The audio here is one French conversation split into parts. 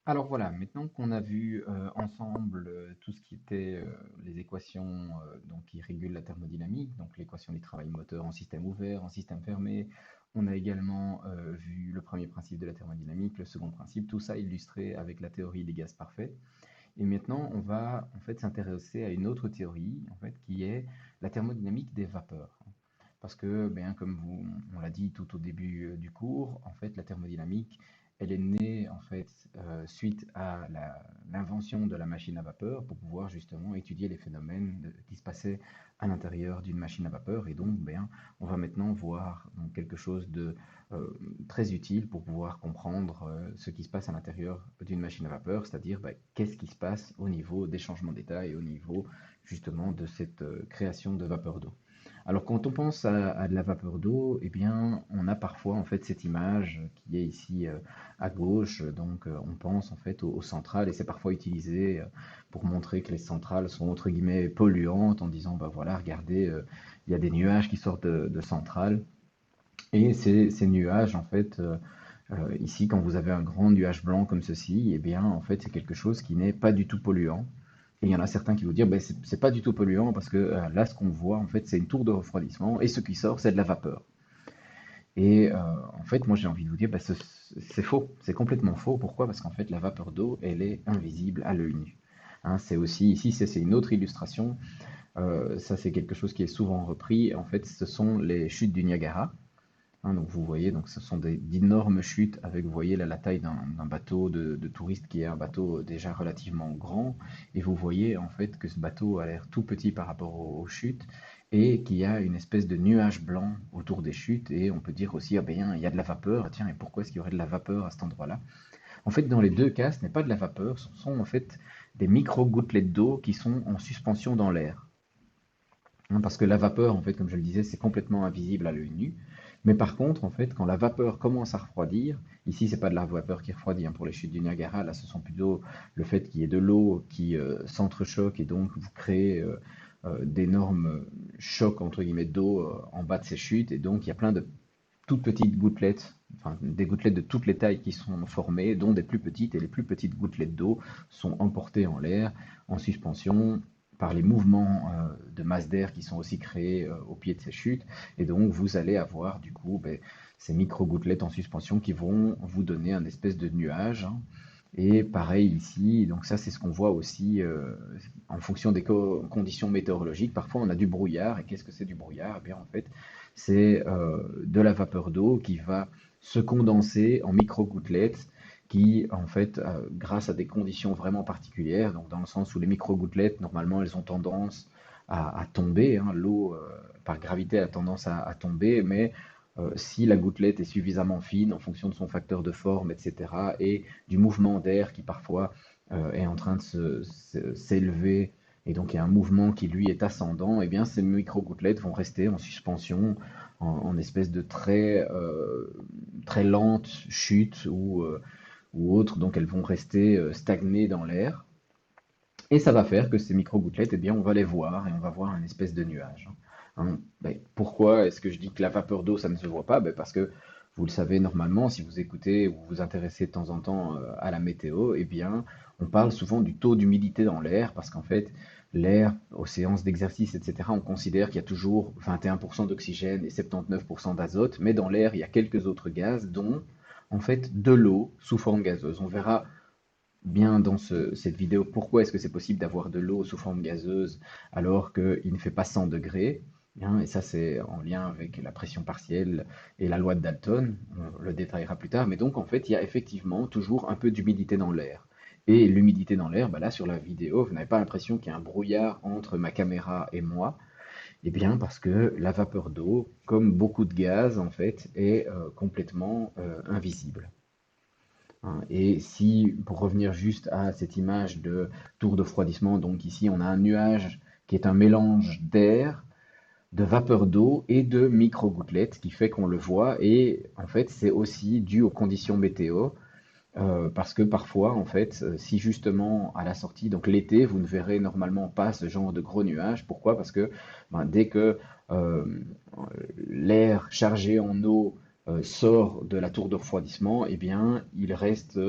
Alors voilà, maintenant qu'on a vu ensemble tout ce qui était les équations donc, qui régulent la thermodynamique, donc l'équation du travail moteur en système ouvert, en système fermé, on a également vu le premier principe de la thermodynamique, le second principe, tout ça illustré avec la théorie des gaz parfaits. Et maintenant, on va en fait s'intéresser à une autre théorie en fait, qui est la thermodynamique des vapeurs. Parce que, bien, comme on l'a dit tout au début du cours, en fait, la thermodynamique, elle est née en fait suite à l'invention de la machine à vapeur pour pouvoir justement étudier les phénomènes qui se passaient à l'intérieur d'une machine à vapeur. Et donc, bien, on va maintenant voir donc, quelque chose de euh, très utile pour pouvoir comprendre ce qui se passe à l'intérieur d'une machine à vapeur, c'est-à-dire ben, qu'est-ce qui se passe au niveau des changements d'état et au niveau justement de cette création de vapeur d'eau. Alors quand on pense à de la vapeur d'eau, eh bien, on a parfois en fait cette image qui est ici à gauche. Donc on pense en fait aux centrales et c'est parfois utilisé pour montrer que les centrales sont entre guillemets polluantes en disant bah voilà, regardez, il y a des nuages qui sortent de centrales et ces nuages en fait ici quand vous avez un grand nuage blanc comme ceci, eh bien en fait c'est quelque chose qui n'est pas du tout polluant. Et il y en a certains qui vont dire, ben, c'est pas du tout polluant parce que là, ce qu'on voit, en fait, c'est une tour de refroidissement et ce qui sort, c'est de la vapeur. Et en fait, moi, j'ai envie de vous dire, ben, c'est faux, c'est complètement faux. Pourquoi? Parce qu'en fait, la vapeur d'eau, elle est invisible à l'œil nu. Hein, c'est aussi, ici, c'est une autre illustration. Ça, c'est quelque chose qui est souvent repris. En fait, ce sont les chutes du Niagara. Hein, donc vous voyez, donc ce sont d'énormes chutes avec, vous voyez là, la taille d'un bateau de touristes qui est un bateau déjà relativement grand. Et vous voyez en fait que ce bateau a l'air tout petit par rapport aux chutes et qu'il y a une espèce de nuage blanc autour des chutes. Et on peut dire aussi, ah ben, il y a de la vapeur. Tiens, et pourquoi est-ce qu'il y aurait de la vapeur à cet endroit-là? En fait, dans les deux cas, ce n'est pas de la vapeur, ce sont en fait des micro-gouttelettes d'eau qui sont en suspension dans l'air. Hein, parce que la vapeur, en fait, comme je le disais, c'est complètement invisible à l'œil nu. Mais par contre, en fait, quand la vapeur commence à refroidir, ici, c'est pas de la vapeur qui refroidit, hein, pour les chutes du Niagara, là, ce sont plutôt le fait qu'il y ait de l'eau qui s'entrechoque et donc vous créez d'énormes chocs, entre guillemets, d'eau en bas de ces chutes. Et donc, il y a plein de toutes petites gouttelettes, enfin, des gouttelettes de toutes les tailles qui sont formées, dont des plus petites, et les plus petites gouttelettes d'eau sont emportées en l'air, en suspension, par les mouvements de masse d'air qui sont aussi créés au pied de ces chutes. Et donc, vous allez avoir du coup ben, ces micro-gouttelettes en suspension qui vont vous donner un espèce de nuage. Hein. Et pareil ici, donc ça c'est ce qu'on voit aussi en fonction des conditions météorologiques. Parfois on a du brouillard, et qu'est-ce que c'est du brouillard? Eh bien en fait c'est de la vapeur d'eau qui va se condenser en micro-gouttelettes qui, en fait, grâce à des conditions vraiment particulières, donc dans le sens où les micro-gouttelettes, normalement, elles ont tendance à tomber, hein, l'eau, par gravité, a tendance à tomber, mais si la gouttelette est suffisamment fine en fonction de son facteur de forme, etc., et du mouvement d'air qui parfois est en train de s'élever, et donc il y a un mouvement qui lui est ascendant, et bien ces micro-gouttelettes vont rester en suspension, en espèce de très lente chute ou autre, donc elles vont rester stagnées dans l'air. Et ça va faire que ces micro-gouttelettes, eh bien, on va les voir et on va voir un espèce de nuage. Hein. Ben, pourquoi est-ce que je dis que la vapeur d'eau, ça ne se voit pas? Ben, parce que vous le savez normalement, si vous écoutez ou vous vous intéressez de temps en temps à la météo, eh bien, on parle souvent du taux d'humidité dans l'air, parce qu'en fait, l'air, aux séances d'exercice, etc., on considère qu'il y a toujours 21% d'oxygène et 79% d'azote, mais dans l'air, il y a quelques autres gaz, dont en fait de l'eau sous forme gazeuse. On verra bien dans cette vidéo pourquoi est-ce que c'est possible d'avoir de l'eau sous forme gazeuse alors qu'il ne fait pas 100 degrés. Hein, et ça, c'est en lien avec la pression partielle et la loi de Dalton. On le détaillera plus tard. Mais donc, en fait, il y a effectivement toujours un peu d'humidité dans l'air. Et l'humidité dans l'air, bah là, sur la vidéo, vous n'avez pas l'impression qu'il y a un brouillard entre ma caméra et moi. Eh bien, parce que la vapeur d'eau, comme beaucoup de gaz, en fait, est complètement invisible. Hein. Et si, pour revenir juste à cette image de tour de refroidissement, donc ici on a un nuage qui est un mélange d'air, de vapeur d'eau et de micro-gouttelettes qui fait qu'on le voit. Et en fait, c'est aussi dû aux conditions météo. Parce que parfois, en fait, si justement à la sortie, donc l'été, vous ne verrez normalement pas ce genre de gros nuages. Pourquoi? Parce que ben, dès que euh, l'air chargé en eau sort de la tour de refroidissement, eh bien, il reste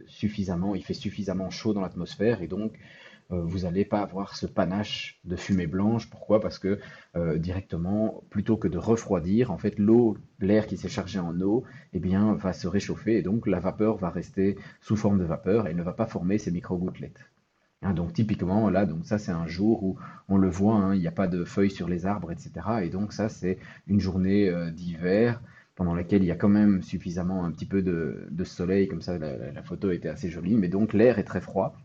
suffisamment, il fait suffisamment chaud dans l'atmosphère et donc vous n'allez pas avoir ce panache de fumée blanche. Pourquoi? Parce que directement, plutôt que de refroidir, en fait, l'eau, l'air qui s'est chargé en eau, eh bien, va se réchauffer et donc la vapeur va rester sous forme de vapeur et ne va pas former ces micro-gouttelettes. Hein, donc typiquement, là, donc ça c'est un jour où on le voit, hein, il n'y a pas de feuilles sur les arbres, etc. Et donc ça c'est une journée d'hiver pendant laquelle il y a quand même suffisamment un petit peu de soleil, comme ça la photo était assez jolie, mais donc l'air est très froid,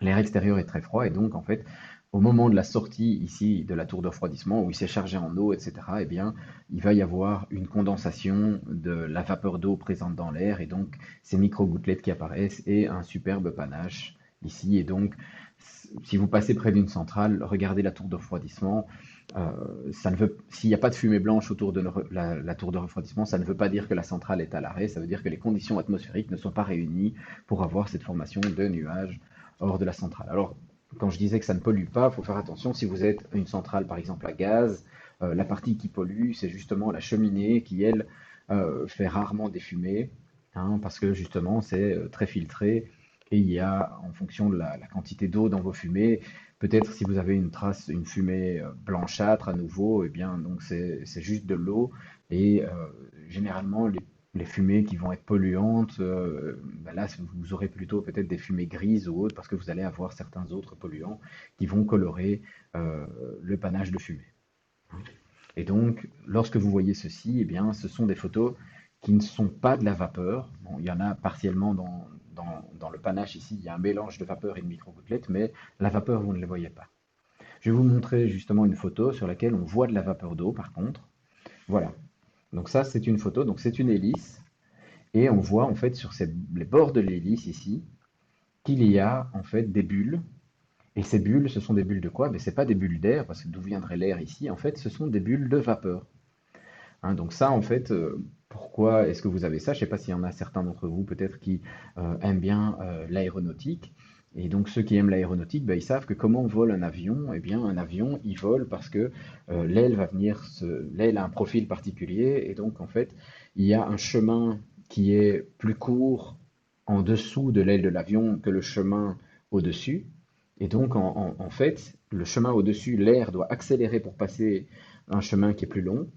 l'air extérieur est très froid, et donc en fait au moment de la sortie ici de la tour de refroidissement où il s'est chargé en eau, etc., eh bien il va y avoir une condensation de la vapeur d'eau présente dans l'air, et donc ces micro-gouttelettes qui apparaissent et un superbe panache ici. Et donc, si vous passez près d'une centrale, regardez la tour de refroidissement. S'il n'y a pas de fumée blanche autour de la tour de refroidissement, ça ne veut pas dire que la centrale est à l'arrêt. Ça veut dire que les conditions atmosphériques ne sont pas réunies pour avoir cette formation de nuages hors de la centrale. Alors, quand je disais que ça ne pollue pas, il faut faire attention. Si vous êtes une centrale, par exemple, à gaz, la partie qui pollue, c'est justement la cheminée qui, elle, fait rarement des fumées, hein, parce que justement, c'est très filtré et il y a, en fonction de la quantité d'eau dans vos fumées, peut-être si vous avez une trace, une fumée blanchâtre à nouveau, eh bien, donc c'est juste de l'eau. Et généralement, les fumées qui vont être polluantes, ben là, vous aurez plutôt peut-être des fumées grises ou autres, parce que vous allez avoir certains autres polluants qui vont colorer euh, le panache de fumée. Et donc, lorsque vous voyez ceci, eh bien, ce sont des photos qui ne sont pas de la vapeur. Bon, il y en a partiellement dans le panache ici, il y a un mélange de vapeur et de micro-gouttelettes, mais la vapeur, vous ne la voyez pas. Je vais vous montrer justement une photo sur laquelle on voit de la vapeur d'eau, par contre. Voilà. Donc ça, c'est une photo. Donc c'est une hélice. Et on voit en fait sur les bords de l'hélice ici qu'il y a en fait des bulles. Et ces bulles, ce sont des bulles de quoi? Mais ce pas des bulles d'air, parce que d'où viendrait l'air ici? En fait, ce sont des bulles de vapeur. Hein, donc ça, en fait, pourquoi est-ce que vous avez ça? Je ne sais pas s'il y en a certains d'entre vous peut-être qui aiment bien l'aéronautique. Et donc ceux qui aiment l'aéronautique, ben, ils savent que comment vole un avion? Eh bien, un avion, il vole parce que l'aile a un profil particulier. Et donc, en fait, il y a un chemin qui est plus court en dessous de l'aile de l'avion que le chemin au-dessus. Et donc, en fait, le chemin au-dessus, l'air doit accélérer pour passer un chemin qui est plus long.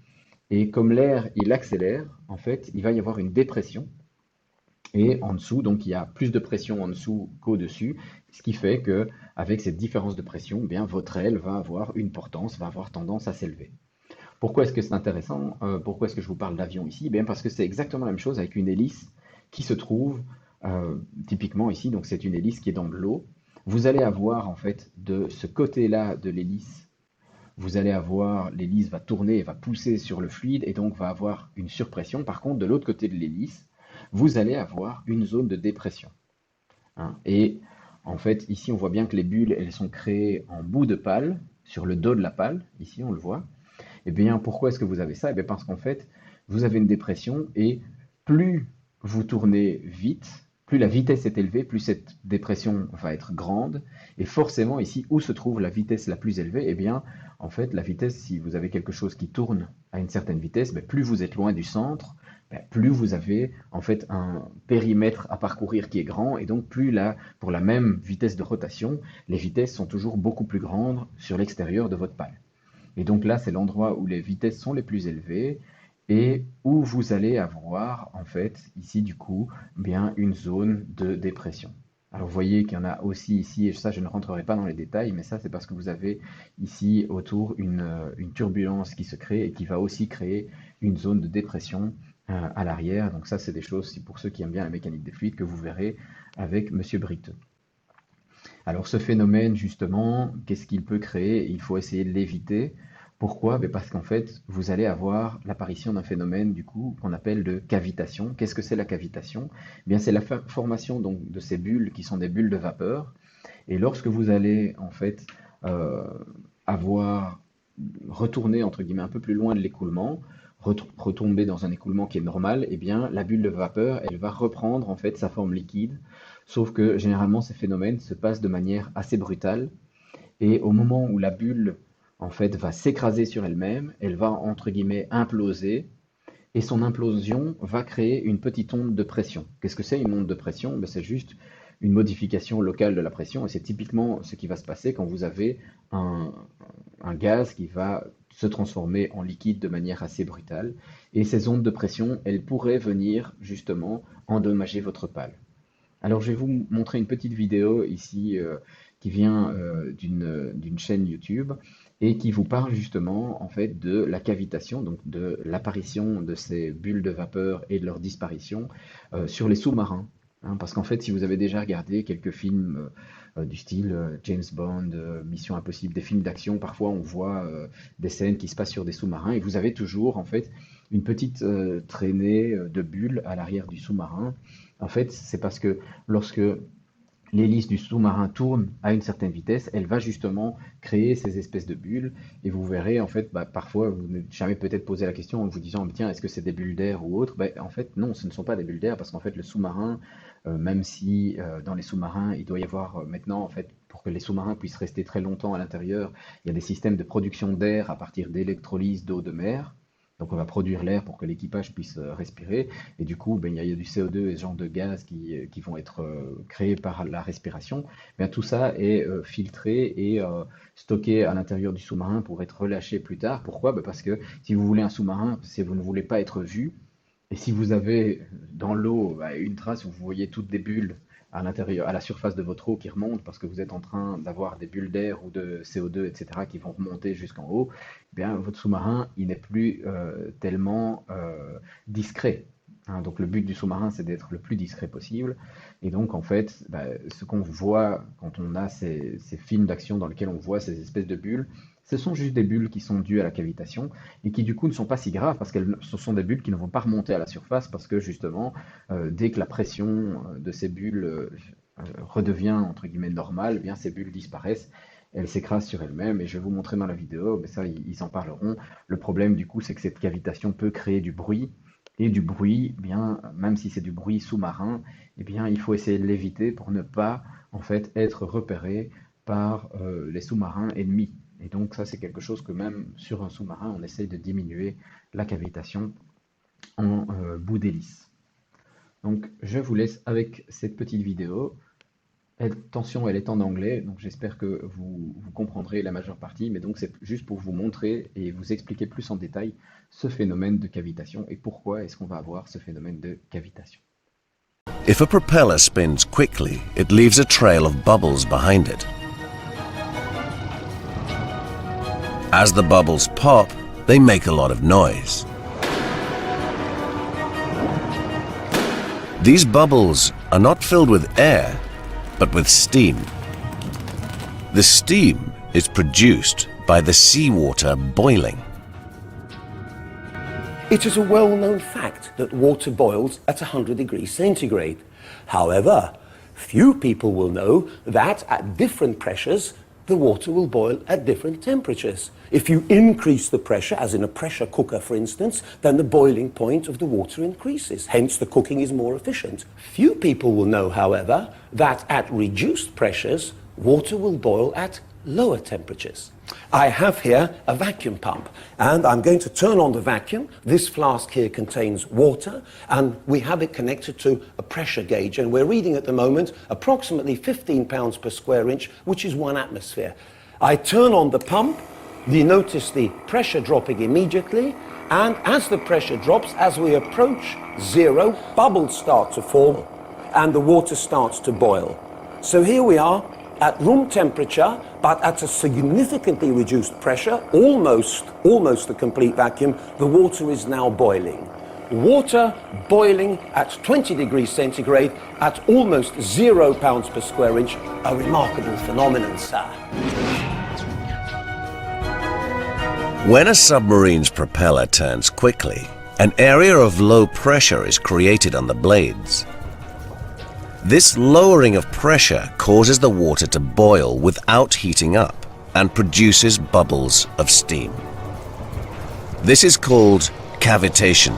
Et comme l'air, il accélère, en fait, il va y avoir une dépression. Et en dessous, donc, il y a plus de pression en dessous qu'au-dessus, ce qui fait que, avec cette différence de pression, eh bien, votre aile va avoir une portance, va avoir tendance à s'élever. Pourquoi est-ce que c'est intéressant? Pourquoi est-ce que je vous parle d'avion ici? Eh bien, parce que c'est exactement la même chose avec une hélice qui se trouve typiquement ici. Donc, c'est une hélice qui est dans de l'eau. Vous allez avoir, en fait, de ce côté-là de l'hélice, vous allez avoir, l'hélice va tourner et va pousser sur le fluide et donc va avoir une surpression. Par contre, de l'autre côté de l'hélice, vous allez avoir une zone de dépression. Hein. Et en fait, ici, on voit bien que les bulles, elles sont créées en bout de pale, sur le dos de la pale. Ici, on le voit. Eh bien, pourquoi est-ce que vous avez ça? Eh bien, parce qu'en fait, vous avez une dépression et plus vous tournez vite, plus la vitesse est élevée, plus cette dépression va être grande. Et forcément, ici, où se trouve la vitesse la plus élevée? Eh bien, en fait, la vitesse, si vous avez quelque chose qui tourne à une certaine vitesse, ben, plus vous êtes loin du centre, ben, plus vous avez en fait un périmètre à parcourir qui est grand, et donc plus là, pour la même vitesse de rotation, les vitesses sont toujours beaucoup plus grandes sur l'extérieur de votre pale. Et donc là, c'est l'endroit où les vitesses sont les plus élevées et où vous allez avoir, en fait, ici du coup, bien une zone de dépression. Alors vous voyez qu'il y en a aussi ici, et ça je ne rentrerai pas dans les détails, mais ça c'est parce que vous avez ici autour une turbulence qui se crée et qui va aussi créer une zone de dépression à l'arrière. Donc ça c'est des choses, pour ceux qui aiment bien la mécanique des fluides, que vous verrez avec Monsieur Brique. Alors ce phénomène, justement, qu'est-ce qu'il peut créer? Il faut essayer de l'éviter. Pourquoi? Ben, parce qu'en fait, vous allez avoir l'apparition d'un phénomène du coup qu'on appelle de cavitation. Qu'est-ce que c'est la cavitation? Eh bien, c'est la formation donc de ces bulles qui sont des bulles de vapeur. Et lorsque vous allez en fait euh, avoir retourné entre guillemets un peu plus loin de l'écoulement, retomber dans un écoulement qui est normal, eh bien la bulle de vapeur, elle va reprendre en fait sa forme liquide. Sauf que généralement ces phénomènes se passent de manière assez brutale et au moment où la bulle en fait va s'écraser sur elle-même, elle va entre guillemets imploser et son implosion va créer une petite onde de pression. Qu'est-ce que c'est une onde de pression? Ben, c'est juste une modification locale de la pression, et c'est typiquement ce qui va se passer quand vous avez un, un gaz qui va se transformer en liquide de manière assez brutale. Et ces ondes de pression, elles pourraient venir justement endommager votre pale. Alors je vais vous montrer une petite vidéo ici qui vient d'une chaîne YouTube et qui vous parle justement en fait de la cavitation, donc de l'apparition de ces bulles de vapeur et de leur disparition sur les sous-marins. Hein, parce qu'en fait, si vous avez déjà regardé quelques films du style James Bond, Mission Impossible, des films d'action, parfois on voit des scènes qui se passent sur des sous-marins et vous avez toujours en fait une petite traînée de bulles à l'arrière du sous-marin. En fait, c'est parce que lorsque l'hélice du sous-marin tourne à une certaine vitesse, elle va justement créer ces espèces de bulles. Et vous verrez, en fait, bah, parfois, vous n'avez jamais peut-être posé la question en vous disant, tiens, est-ce que c'est des bulles d'air ou autre? Bah, en fait, non, ce ne sont pas des bulles d'air parce qu'en fait, le sous-marin, même si dans les sous-marins, il doit y avoir maintenant, en fait, pour que les sous-marins puissent rester très longtemps à l'intérieur, il y a des systèmes de production d'air à partir d'électrolyse d'eau de mer. Donc on va produire l'air pour que l'équipage puisse respirer. Et du coup, ben, il y a du CO2 et ce genre de gaz qui vont être créés par la respiration. Bien, tout ça est filtré et stocké à l'intérieur du sous-marin pour être relâché plus tard. Pourquoi? Ben, parce que si vous voulez un sous-marin, si vous ne voulez pas être vu, et si vous avez dans l'eau bah, une trace où vous voyez toutes des bulles à l'intérieur, à la surface de votre eau qui remontent parce que vous êtes en train d'avoir des bulles d'air ou de CO2, etc., qui vont remonter jusqu'en haut, eh bien, votre sous-marin, il n'est plus tellement discret. Hein. Donc le but du sous-marin, c'est d'être le plus discret possible. Et donc, en fait, bah, ce qu'on voit quand on a ces films d'action dans lesquels on voit ces espèces de bulles, ce sont juste des bulles qui sont dues à la cavitation et qui du coup ne sont pas si graves parce que ce sont des bulles qui ne vont pas remonter à la surface parce que justement, dès que la pression de ces bulles redevient entre guillemets normale, eh bien ces bulles disparaissent, elles s'écrasent sur elles-mêmes et je vais vous montrer dans la vidéo, mais ça ils en parleront. Le problème du coup, c'est que cette cavitation peut créer du bruit et du bruit, eh bien même si c'est du bruit sous-marin, eh bien il faut essayer de l'éviter pour ne pas en fait être repéré par les sous-marins ennemis. Et donc ça, c'est quelque chose que même sur un sous-marin, on essaye de diminuer la cavitation en bout d'hélice. Donc je vous laisse avec cette petite vidéo. Attention, elle est en anglais, donc j'espère que vous comprendrez la majeure partie, mais donc c'est juste pour vous montrer et vous expliquer plus en détail ce phénomène de cavitation et pourquoi est-ce qu'on va avoir ce phénomène de cavitation. If a propeller spins quickly, it leaves a trail of bubbles behind it. As the bubbles pop, they make a lot of noise. These bubbles are not filled with air, but with steam. The steam is produced by the seawater boiling. It is a well-known fact that water boils at 100 degrees centigrade. However, few people will know that at different pressures, the water will boil at different temperatures. If you increase the pressure, as in a pressure cooker for instance, then the boiling point of the water increases. Hence the cooking is more efficient. Few people will know, however, that at reduced pressures, water will boil at lower temperatures. I have here a vacuum pump and I'm going to turn on the vacuum. This flask here contains water and we have it connected to a pressure gauge and we're reading at the moment approximately 15 pounds per square inch, which is 1 atmosphere. I turn on the pump, you notice the pressure dropping immediately, and as the pressure drops, as we approach zero, bubbles start to form and the water starts to boil. So here we are at room temperature, but at a significantly reduced pressure, almost a complete vacuum, the water is now boiling. Water boiling at 20 degrees centigrade at almost 0 pounds per square inch, a remarkable phenomenon, sir. When a submarine's propeller turns quickly, an area of low pressure is created on the blades. This lowering of pressure causes the water to boil without heating up and produces bubbles of steam. This is called cavitation.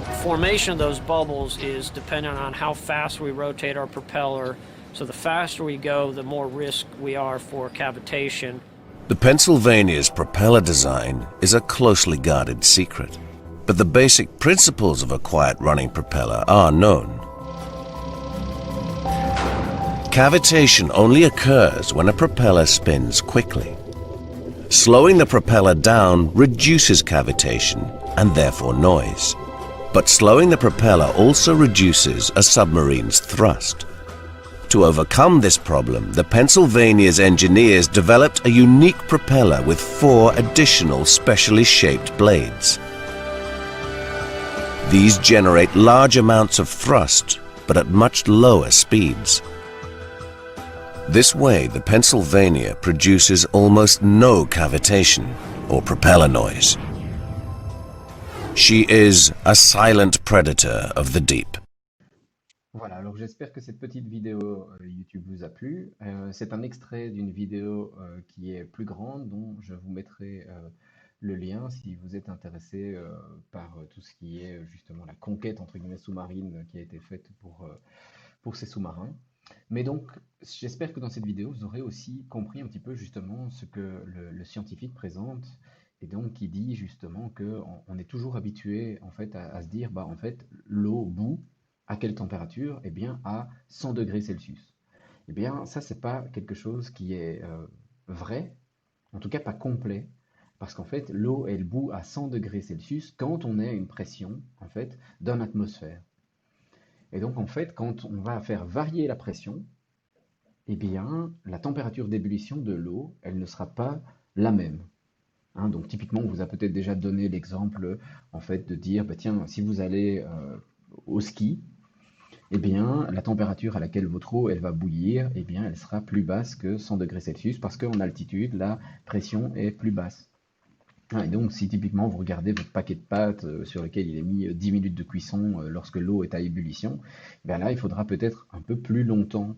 The formation of those bubbles is dependent on how fast we rotate our propeller. So the faster we go, the more risk we are for cavitation. The Pennsylvania's propeller design is a closely guarded secret, but the basic principles of a quiet running propeller are known. Cavitation only occurs when a propeller spins quickly. Slowing the propeller down reduces cavitation and therefore noise. But slowing the propeller also reduces a submarine's thrust. To overcome this problem, the Pennsylvania's engineers developed a unique propeller with 4 additional specially shaped blades. These generate large amounts of thrust, but at much lower speeds. This way, the Pennsylvania produces almost no cavitation or propeller noise. She is a silent predator of the deep. Voilà, alors j'espère que cette petite vidéo YouTube vous a plu. C'est un extrait d'une vidéo qui est plus grande, dont je vous mettrai le lien si vous êtes intéressé par tout ce qui est justement la conquête entre guillemets sous-marine qui a été faite pour ces sous-marins. Mais donc, j'espère que dans cette vidéo, vous aurez aussi compris un petit peu justement ce que le scientifique présente, et donc qui dit justement que on est toujours habitué en fait à se dire, bah en fait, l'eau bout à quelle température? Eh bien, à 100 degrés Celsius. Eh bien, ça, c'est pas quelque chose qui est vrai, en tout cas pas complet, parce qu'en fait, l'eau, elle bout à 100 degrés Celsius quand on est à une pression, en fait, d'une atmosphère. Et donc, en fait, quand on va faire varier la pression, eh bien, la température d'ébullition de l'eau, elle ne sera pas la même. Hein, donc, typiquement, on vous a peut-être déjà donné l'exemple, en fait, de dire, bah, tiens, si vous allez au ski, eh bien, la température à laquelle votre eau, elle va bouillir, eh bien, elle sera plus basse que 100 degrés Celsius, parce qu'en altitude, la pression est plus basse. Ah, et donc, si typiquement vous regardez votre paquet de pâtes sur lequel il est mis 10 minutes de cuisson lorsque l'eau est à ébullition, ben là, il faudra peut-être un peu plus longtemps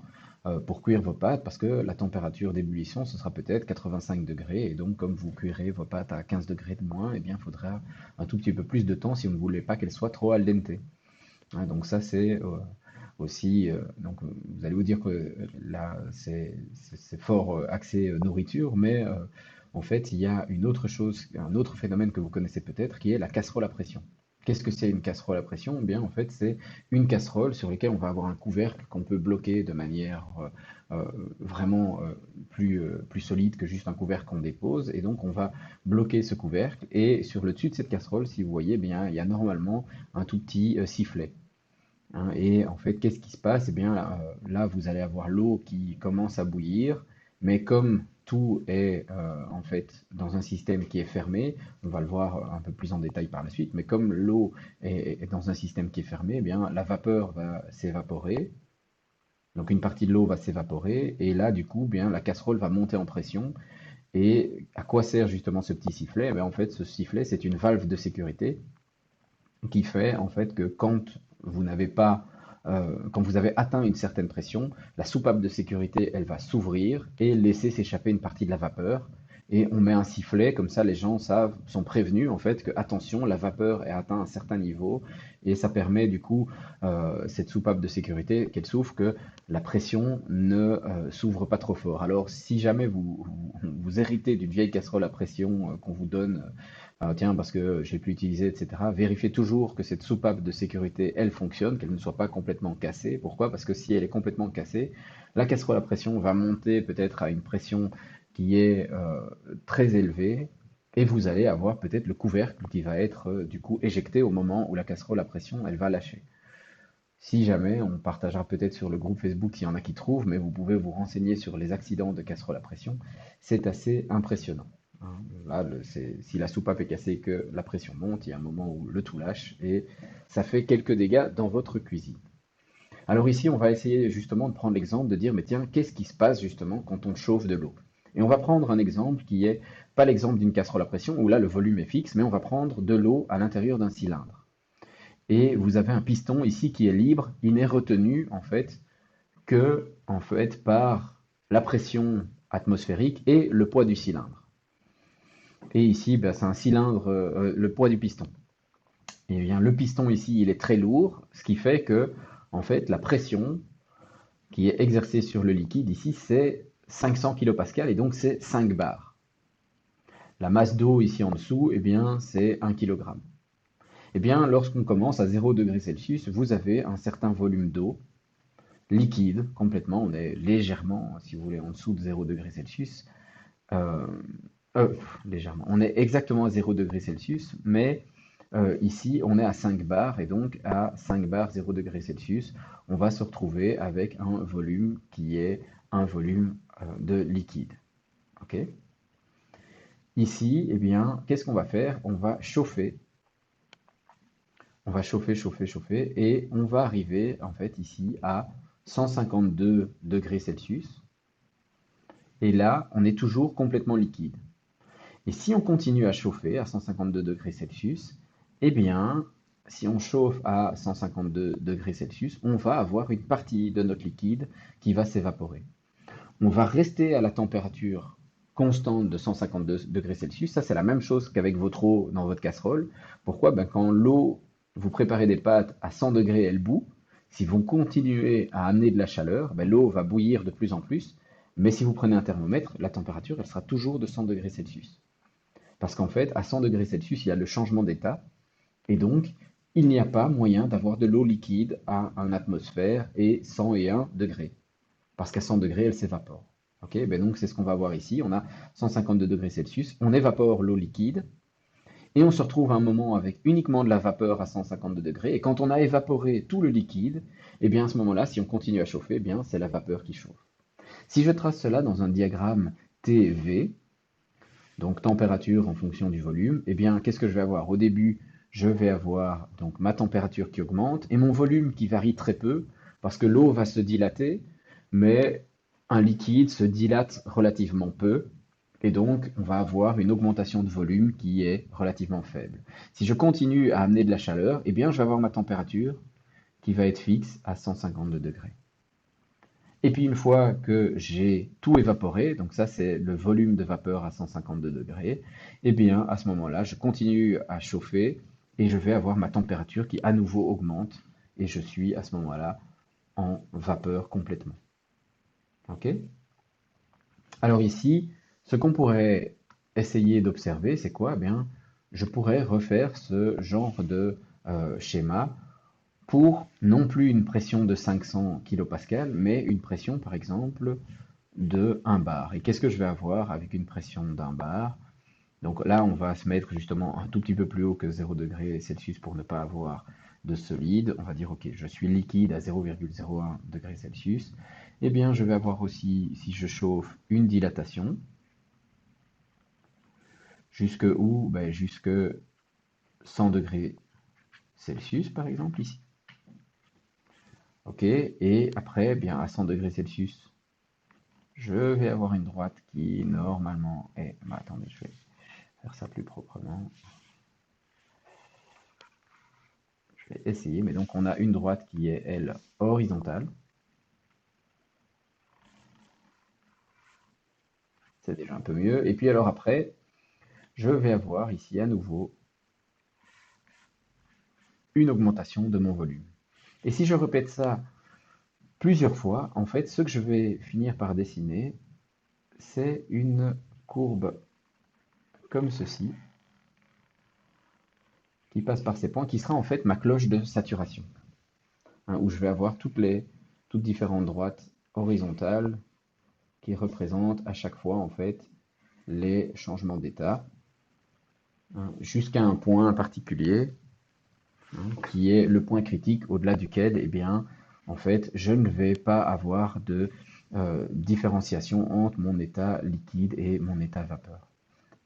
pour cuire vos pâtes parce que la température d'ébullition, ce sera peut-être 85 degrés. Et donc, comme vous cuirez vos pâtes à 15 degrés de moins, eh bien, il faudra un tout petit peu plus de temps si vous ne voulez pas qu'elles soient trop al dente. Hein, donc, ça, c'est aussi. Donc, vous allez vous dire que là, c'est fort axé nourriture, mais. En fait, il y a une autre chose, un autre phénomène que vous connaissez peut-être, qui est la casserole à pression. Qu'est-ce que c'est une casserole à pression? Eh bien, en fait, c'est une casserole sur laquelle on va avoir un couvercle qu'on peut bloquer de manière vraiment plus solide que juste un couvercle qu'on dépose. Et donc, on va bloquer ce couvercle. Et sur le dessus de cette casserole, si vous voyez, eh bien, il y a normalement un tout petit sifflet. Hein. Et en fait, qu'est-ce qui se passe? Eh bien, là, vous allez avoir l'eau qui commence à bouillir, mais comme tout est en fait dans un système qui est fermé, on va le voir un peu plus en détail par la suite, mais comme l'eau est dans un système qui est fermé, eh bien, la vapeur va s'évaporer, donc une partie de l'eau va s'évaporer, et là, du coup, bien, la casserole va monter en pression. Et à quoi sert justement ce petit sifflet? Eh bien, en fait, ce sifflet, c'est une valve de sécurité qui fait en fait que vous n'avez pas quand vous avez atteint une certaine pression, la soupape de sécurité, elle va s'ouvrir et laisser s'échapper une partie de la vapeur. Et on met un sifflet, comme ça les gens sont prévenus en fait que attention, la vapeur est atteint un certain niveau et ça permet du coup cette soupape de sécurité qu'elle s'ouvre, que la pression ne s'ouvre pas trop fort. Alors si jamais vous héritez d'une vieille casserole à pression qu'on vous donne, tiens parce que j'ai pu utiliser, etc., vérifiez toujours que cette soupape de sécurité, elle fonctionne, qu'elle ne soit pas complètement cassée. Pourquoi? Parce que si elle est complètement cassée, la casserole à pression va monter peut-être à une pression qui est très élevé, et vous allez avoir peut-être le couvercle qui va être du coup éjecté au moment où la casserole à pression elle va lâcher. Si jamais, on partagera peut-être sur le groupe Facebook s'il y en a qui trouvent, mais vous pouvez vous renseigner sur les accidents de casserole à pression, c'est assez impressionnant. Hein. Là, si la soupape est cassée et que la pression monte, il y a un moment où le tout lâche et ça fait quelques dégâts dans votre cuisine. Alors ici, on va essayer justement de prendre l'exemple de dire, mais tiens, qu'est-ce qui se passe justement quand on chauffe de l'eau? Et on va prendre un exemple qui est pas l'exemple d'une casserole à pression où là le volume est fixe, mais on va prendre de l'eau à l'intérieur d'un cylindre. Et vous avez un piston ici qui est libre, il n'est retenu en fait que par la pression atmosphérique et le poids du cylindre. Et ici, ben, c'est un cylindre, le poids du piston. Et bien le piston ici, il est très lourd, ce qui fait que en fait la pression qui est exercée sur le liquide ici, c'est 500 kPa et donc c'est 5 bars. La masse d'eau ici en dessous, eh bien, c'est 1 kg. Eh bien, lorsqu'on commence à 0 degré Celsius, vous avez un certain volume d'eau liquide complètement. On est légèrement, si vous voulez, en dessous de 0 degré Celsius. Euh, légèrement. On est exactement à 0 degré Celsius, mais ici, on est à 5 bars, et donc à 5 bars 0 degré Celsius, on va se retrouver avec un volume qui est un volume de liquide. Ok? Ici, eh bien, qu'est-ce qu'on va faire? On va chauffer. On va chauffer, chauffer, chauffer, et on va arriver, en fait, ici, à 152 degrés Celsius. Et là, on est toujours complètement liquide. Et si on continue à chauffer à 152 degrés Celsius, eh bien, si on chauffe à 152 degrés Celsius, on va avoir une partie de notre liquide qui va s'évaporer. On va rester à la température constante de 152 degrés Celsius. Ça, c'est la même chose qu'avec votre eau dans votre casserole. Pourquoi? Ben, quand l'eau, vous préparez des pâtes à 100 degrés, elle bout. Si vous continuez à amener de la chaleur, ben, l'eau va bouillir de plus en plus. Mais si vous prenez un thermomètre, la température, elle sera toujours de 100 degrés Celsius. Parce qu'en fait, à 100 degrés Celsius, il y a le changement d'état. Et donc, il n'y a pas moyen d'avoir de l'eau liquide à une atmosphère et 101 degrés. Parce qu'à 100 degrés, elle s'évapore. Ok, ben donc c'est ce qu'on va voir ici. On a 152 degrés Celsius, on évapore l'eau liquide, et on se retrouve à un moment avec uniquement de la vapeur à 152 degrés. Et quand on a évaporé tout le liquide, eh bien à ce moment-là, si on continue à chauffer, eh bien c'est la vapeur qui chauffe. Si je trace cela dans un diagramme TV, donc température en fonction du volume, eh bien qu'est-ce que je vais avoir? Au début, je vais avoir donc ma température qui augmente et mon volume qui varie très peu, parce que l'eau va se dilater, mais un liquide se dilate relativement peu, et donc on va avoir une augmentation de volume qui est relativement faible. Si je continue à amener de la chaleur, eh bien je vais avoir ma température qui va être fixe à 152 degrés. Et puis une fois que j'ai tout évaporé, donc ça c'est le volume de vapeur à 152 degrés, eh bien à ce moment-là, je continue à chauffer et je vais avoir ma température qui à nouveau augmente et je suis à ce moment-là en vapeur complètement. Ok? Alors ici, ce qu'on pourrait essayer d'observer, c'est quoi? Eh bien, je pourrais refaire ce genre de schéma pour non plus une pression de 500 kPa, mais une pression par exemple de 1 bar. Et qu'est-ce que je vais avoir avec une pression d'1 bar? Donc là, on va se mettre justement un tout petit peu plus haut que 0 degré Celsius pour ne pas avoir de solide. On va dire, ok, je suis liquide à 0,01 degré Celsius. Eh bien, je vais avoir aussi, si je chauffe, une dilatation. Jusque où? Ben, jusque 100 degrés Celsius, par exemple, ici. Ok, et après, bien, à 100 degrés Celsius, je vais avoir une droite qui, normalement, est... Bah, attendez, je vais faire ça plus proprement. Je vais essayer, mais donc on a une droite qui est, elle, horizontale. C'est déjà un peu mieux. Et puis alors après, je vais avoir ici à nouveau une augmentation de mon volume. Et si je répète ça plusieurs fois, en fait, ce que je vais finir par dessiner, c'est une courbe comme ceci, qui passe par ces points, qui sera en fait ma cloche de saturation, hein, où je vais avoir toutes différentes droites horizontales qui représentent à chaque fois en fait les changements d'état, hein, jusqu'à un point particulier, hein, qui est le point critique au-delà duquel, eh bien, en fait, je ne vais pas avoir de différenciation entre mon état liquide et mon état vapeur.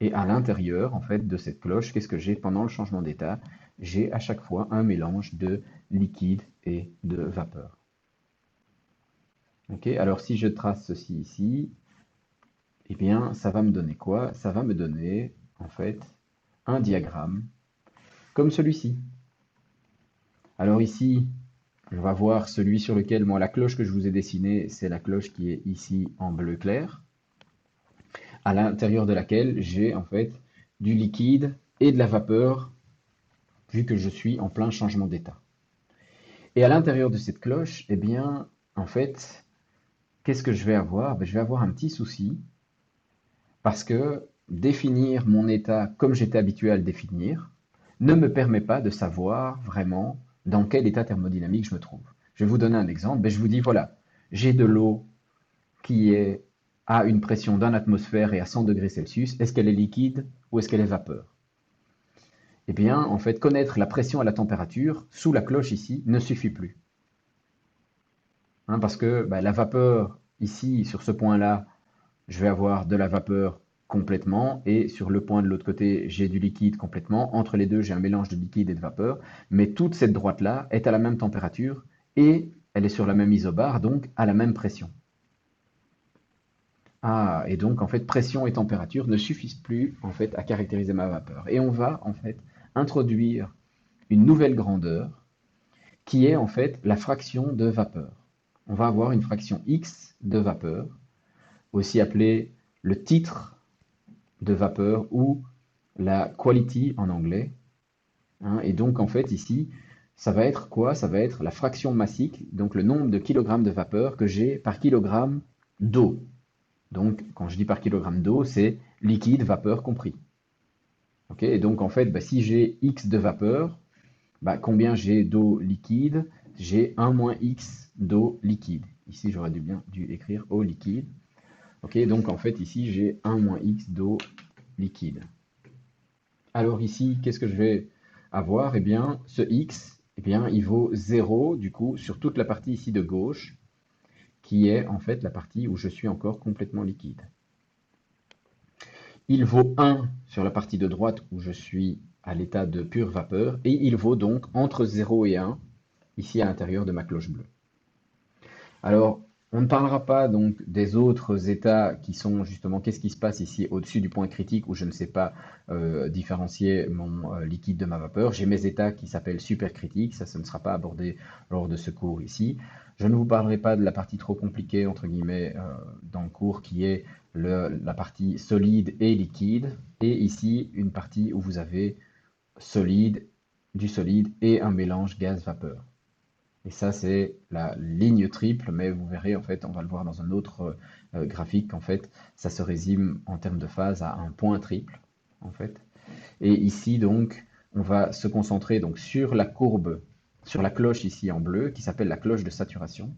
Et à l'intérieur, en fait, de cette cloche, qu'est-ce que j'ai pendant le changement d'état? J'ai à chaque fois un mélange de liquide et de vapeur. Ok, alors si je trace ceci ici, eh bien, ça va me donner quoi? Ça va me donner, en fait, un diagramme comme celui-ci. Alors ici, on va voir celui sur lequel, moi, la cloche que je vous ai dessinée, c'est la cloche qui est ici en bleu clair, à l'intérieur de laquelle j'ai, en fait, du liquide et de la vapeur, vu que je suis en plein changement d'état. Et à l'intérieur de cette cloche, eh bien, en fait, qu'est-ce que je vais avoir? Ben, je vais avoir un petit souci, parce que définir mon état comme j'étais habitué à le définir ne me permet pas de savoir vraiment dans quel état thermodynamique je me trouve. Je vais vous donner un exemple. Je vous dis, voilà, j'ai de l'eau qui est à une pression d'un atmosphère et à 100 degrés Celsius. Est-ce qu'elle est liquide ou est-ce qu'elle est vapeur? Eh bien, en fait, connaître la pression et la température sous la cloche ici ne suffit plus. Parce que la vapeur, ici, sur ce point-là, je vais avoir de la vapeur complètement, et sur le point de l'autre côté, j'ai du liquide complètement. Entre les deux, j'ai un mélange de liquide et de vapeur. Mais toute cette droite-là est à la même température, et elle est sur la même isobare, donc à la même pression. Ah, et donc en fait, pression et température ne suffisent plus en fait à caractériser ma vapeur. Et on va en fait introduire une nouvelle grandeur qui est en fait la fraction de vapeur. On va avoir une fraction x de vapeur, aussi appelée le titre de vapeur ou la quality en anglais. Et donc en fait ici, ça va être quoi? Ça va être la fraction massique, donc le nombre de kilogrammes de vapeur que j'ai par kilogramme d'eau. Donc quand je dis par kilogramme d'eau, c'est liquide, vapeur compris. Okay, et donc en fait, si j'ai x de vapeur, combien j'ai d'eau liquide? J'ai 1 moins x d'eau liquide. Ici, j'aurais bien dû écrire eau liquide. Ok, donc en fait, ici, j'ai 1 moins x d'eau liquide. Alors ici, qu'est-ce que je vais avoir? Eh bien, ce x, eh bien, il vaut 0, du coup, sur toute la partie ici de gauche, qui est en fait la partie où je suis encore complètement liquide. Il vaut 1 sur la partie de droite où je suis à l'état de pure vapeur, et il vaut donc entre 0 et 1, ici à l'intérieur de ma cloche bleue. Alors, on ne parlera pas donc des autres états qui sont justement qu'est-ce qui se passe ici au-dessus du point critique où je ne sais pas différencier mon liquide de ma vapeur. J'ai mes états qui s'appellent supercritiques, ça ne sera pas abordé lors de ce cours ici. Je ne vous parlerai pas de la partie trop compliquée, entre guillemets, dans le cours qui est la partie solide et liquide. Et ici, une partie où vous avez du solide et un mélange gaz-vapeur. Et ça, c'est la ligne triple, mais vous verrez, en fait, on va le voir dans un autre graphique, en fait, ça se résume en termes de phase à un point triple, en fait. Et ici, donc, on va se concentrer donc, sur la courbe, sur la cloche ici en bleu, qui s'appelle la cloche de saturation.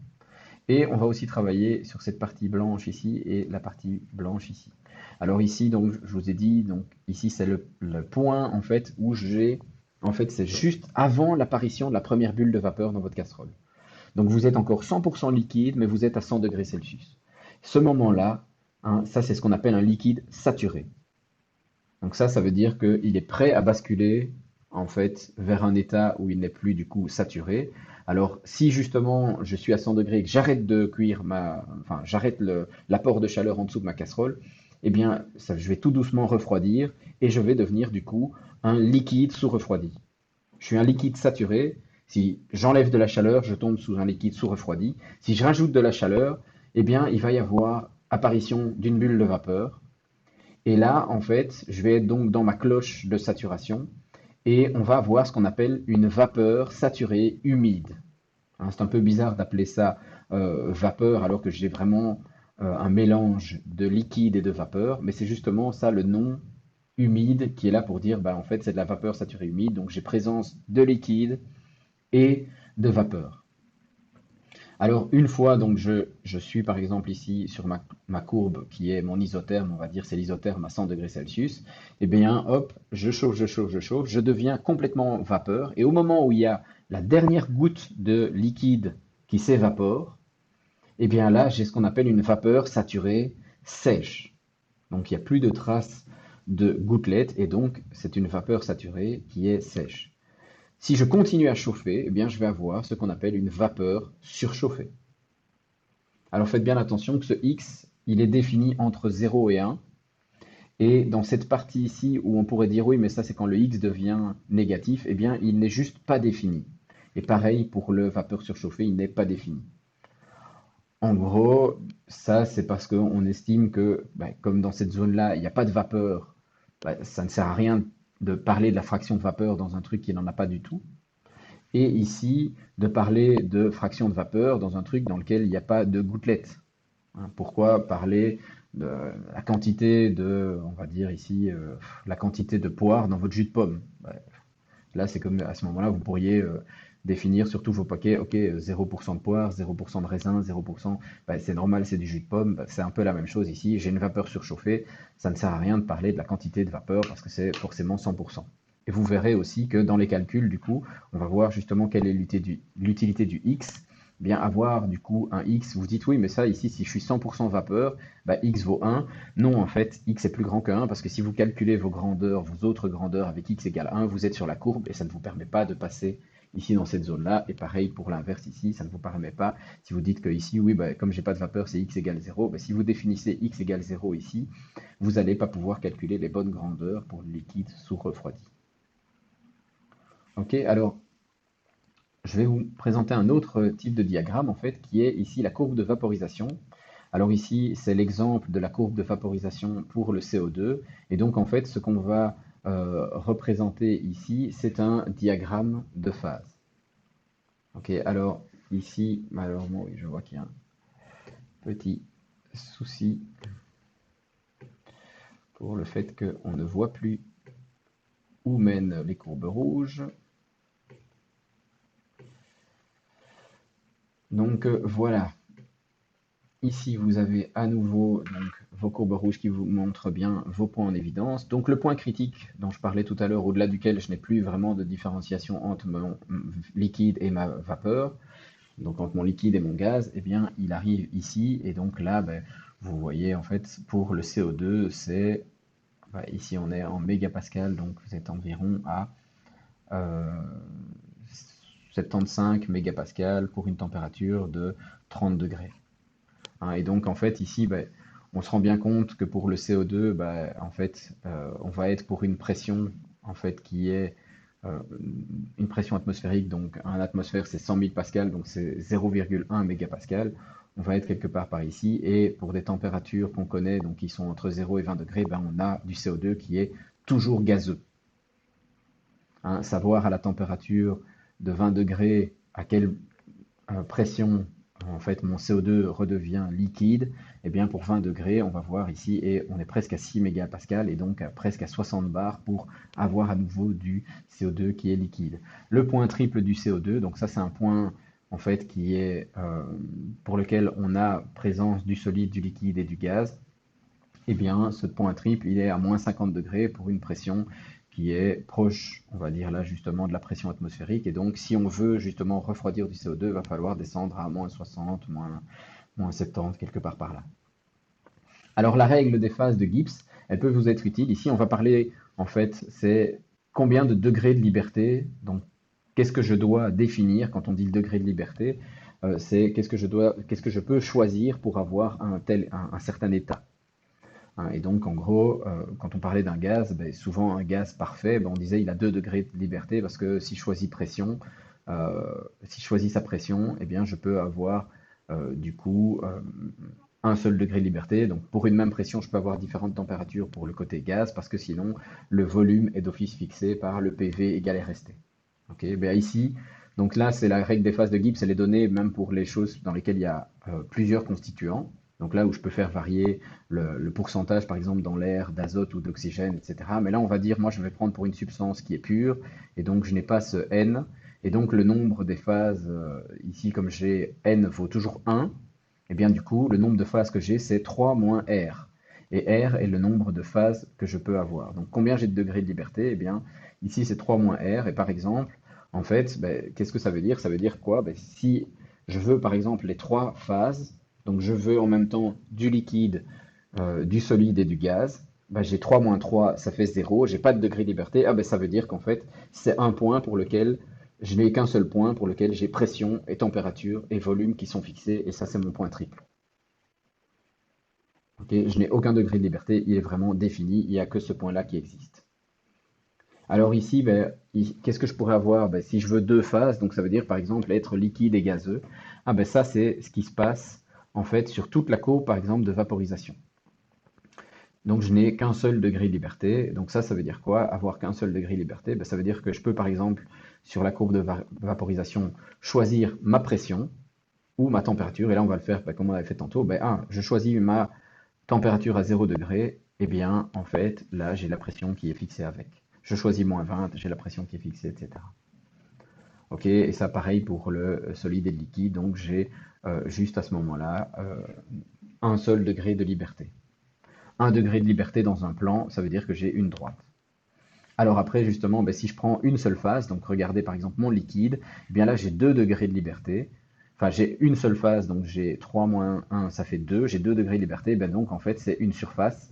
Et on va aussi travailler sur cette partie blanche ici et la partie blanche ici. Alors ici, donc, je vous ai dit, donc, ici, c'est le point, en fait, où j'ai... En fait, c'est juste avant l'apparition de la première bulle de vapeur dans votre casserole. Donc vous êtes encore 100% liquide, mais vous êtes à 100 degrés Celsius. Ce moment-là, ça c'est ce qu'on appelle un liquide saturé. Donc ça veut dire qu'il est prêt à basculer en fait vers un état où il n'est plus du coup saturé. Alors si justement je suis à 100 degrés et que j'arrête de cuire j'arrête l'apport de chaleur en dessous de ma casserole, eh bien je vais tout doucement refroidir et je vais devenir du coup un liquide sous-refroidi. Je suis un liquide saturé. Si j'enlève de la chaleur, je tombe sous un liquide sous-refroidi. Si je rajoute de la chaleur, eh bien, il va y avoir apparition d'une bulle de vapeur. Et là, en fait, je vais être donc dans ma cloche de saturation et on va avoir ce qu'on appelle une vapeur saturée humide. C'est un peu bizarre d'appeler ça vapeur alors que j'ai vraiment un mélange de liquide et de vapeur, mais c'est justement ça le nom humide qui est là pour dire, en fait, c'est de la vapeur saturée humide, donc j'ai présence de liquide et de vapeur. Alors, une fois, donc, je suis par exemple ici sur ma courbe qui est mon isotherme, on va dire c'est l'isotherme à 100 degrés Celsius, et bien, hop, je chauffe, je deviens complètement vapeur, et au moment où il y a la dernière goutte de liquide qui s'évapore, et bien là, j'ai ce qu'on appelle une vapeur saturée sèche. Donc, il n'y a plus de traces de gouttelettes, et donc, c'est une vapeur saturée qui est sèche. Si je continue à chauffer, eh bien, je vais avoir ce qu'on appelle une vapeur surchauffée. Alors faites bien attention que ce X, il est défini entre 0 et 1. Et dans cette partie ici où on pourrait dire oui, mais ça c'est quand le X devient négatif, eh bien, il n'est juste pas défini. Et pareil pour le vapeur surchauffée, il n'est pas défini. En gros, ça c'est parce qu'on estime que, comme dans cette zone-là, il n'y a pas de vapeur, ça ne sert à rien de parler de la fraction de vapeur dans un truc qui n'en a pas du tout. Et ici, de parler de fraction de vapeur dans un truc dans lequel il n'y a pas de gouttelettes. Pourquoi parler la quantité de, on va dire ici, la quantité de poire dans votre jus de pomme. Ouais. Là, c'est comme à ce moment-là, vous pourriez définir sur tous vos paquets, ok, 0% de poire, 0% de raisin, 0%, bah, c'est normal, c'est du jus de pomme, bah, c'est un peu la même chose ici. J'ai une vapeur surchauffée, ça ne sert à rien de parler de la quantité de vapeur parce que c'est forcément 100%. Et vous verrez aussi que dans les calculs, du coup, on va voir justement quelle est l'utilité du X. Bien avoir du coup un X, vous dites oui, mais ça ici, si je suis 100% vapeur, bah, X vaut 1. Non, en fait, X est plus grand que 1 parce que si vous calculez vos grandeurs, vos autres grandeurs avec X égale 1, vous êtes sur la courbe et ça ne vous permet pas de passer ici dans cette zone-là. Et pareil pour l'inverse ici, ça ne vous permet pas. Si vous dites que ici, oui, bah, comme j'ai pas de vapeur, c'est X égale 0, bah, si vous définissez X égale 0 ici, vous n'allez pas pouvoir calculer les bonnes grandeurs pour le liquide sous refroidi. Ok, alors je vais vous présenter un autre type de diagramme en fait qui est ici la courbe de vaporisation. Alors ici, c'est l'exemple de la courbe de vaporisation pour le CO2. Et donc en fait, ce qu'on va représenter ici, c'est un diagramme de phase. Ok, alors ici, malheureusement, oui, je vois qu'il y a un petit souci pour le fait qu'on ne voit plus où mènent les courbes rouges. Donc voilà. Ici, vous avez à nouveau donc, vos courbes rouges qui vous montrent bien vos points en évidence. Donc le point critique dont je parlais tout à l'heure, au-delà duquel je n'ai plus vraiment de différenciation entre mon liquide et ma vapeur, donc entre mon liquide et mon gaz, eh bien il arrive ici. Et donc là, ben, vous voyez en fait pour le CO2, c'est ici on est en mégapascal, donc vous êtes environ à 75 mégapascal pour une température de 30 degrés. Hein, et donc en fait ici, ben, on se rend bien compte que pour le CO2, ben, en fait, on va être pour une pression en fait qui est une pression atmosphérique. Donc un atmosphère c'est 100 000 pascal, donc c'est 0,1 mégapascal. On va être quelque part par ici. Et pour des températures qu'on connaît, donc qui sont entre 0 et 20 degrés, ben, on a du CO2 qui est toujours gazeux. Hein, savoir à la température de 20 degrés à quelle pression en fait mon CO2 redevient liquide, et bien pour 20 degrés, on va voir ici, et on est presque à 6 mégapascal, et donc presque à 60 bars pour avoir à nouveau du CO2 qui est liquide. Le point triple du CO2, donc ça c'est un point en fait qui est pour lequel on a présence du solide, du liquide et du gaz. Et bien ce point triple, il est à moins 50 degrés pour une pression qui est proche, on va dire là justement, de la pression atmosphérique. Et donc, si on veut justement refroidir du CO2, il va falloir descendre à moins 60, moins 70, quelque part par là. Alors, la règle des phases de Gibbs, elle peut vous être utile. Ici, on va parler, en fait, c'est combien de degrés de liberté. Donc, qu'est-ce que je dois définir quand on dit le degré de liberté? C'est qu'est-ce que je peux choisir pour avoir un certain état. Et donc, en gros, quand on parlait d'un gaz, ben, souvent un gaz parfait, ben, on disait il a 2 degrés de liberté parce que si je choisis pression, si je choisis sa pression, eh bien, je peux avoir du coup un seul degré de liberté. Donc, pour une même pression, je peux avoir différentes températures pour le côté gaz parce que sinon, le volume est d'office fixé par le PV égale RST. Okay, ben ici, donc là, c'est la règle des phases de Gibbs, elle est donnée même pour les choses dans lesquelles il y a plusieurs constituants. Donc là où je peux faire varier le pourcentage, par exemple, dans l'air d'azote ou d'oxygène, etc. Mais là, on va dire, moi, je vais prendre pour une substance qui est pure, et donc je n'ai pas ce N. Et donc le nombre des phases, ici, comme j'ai N vaut toujours 1, et bien du coup, le nombre de phases que j'ai, c'est 3 moins R. Et R est le nombre de phases que je peux avoir. Donc combien j'ai de degrés de liberté? Eh bien, ici, c'est 3 moins R. Et par exemple, en fait, ben, qu'est-ce que ça veut dire? Ça veut dire quoi? Ben, si je veux, par exemple, les 3 phases, donc je veux en même temps du liquide, du solide et du gaz, ben j'ai 3 moins 3, ça fait 0, j'ai pas de degré de liberté, ah ben ça veut dire qu'en fait c'est un point pour lequel je n'ai qu'un seul point pour lequel j'ai pression et température et volume qui sont fixés, et ça c'est mon point triple. Okay, je n'ai aucun degré de liberté, il est vraiment défini, il n'y a que ce point-là qui existe. Alors ici, ben, qu'est-ce que je pourrais avoir? Ben, si je veux 2 phases, donc ça veut dire par exemple être liquide et gazeux, ah ben ça c'est ce qui se passe en fait sur toute la courbe par exemple de vaporisation. Donc je n'ai qu'un seul degré de liberté, donc ça veut dire quoi? Avoir qu'un seul degré de liberté, ben, ça veut dire que je peux par exemple sur la courbe de vaporisation choisir ma pression ou ma température, et là on va le faire ben, comme on avait fait tantôt, ben, je choisis ma température à 0 degré, eh bien, en fait, là, j'ai la pression qui est fixée avec. Je choisis moins 20, j'ai la pression qui est fixée, etc. Ok, et ça, pareil pour le solide et le liquide, donc j'ai juste à ce moment-là un seul degré de liberté. Un degré de liberté dans un plan, ça veut dire que j'ai une droite. Alors après, justement, ben, si je prends une seule phase, donc regardez par exemple mon liquide, eh bien là j'ai 2 degrés de liberté. Enfin, j'ai une seule phase, donc j'ai 3 moins 1, ça fait 2. J'ai 2 degrés de liberté, ben donc en fait c'est une surface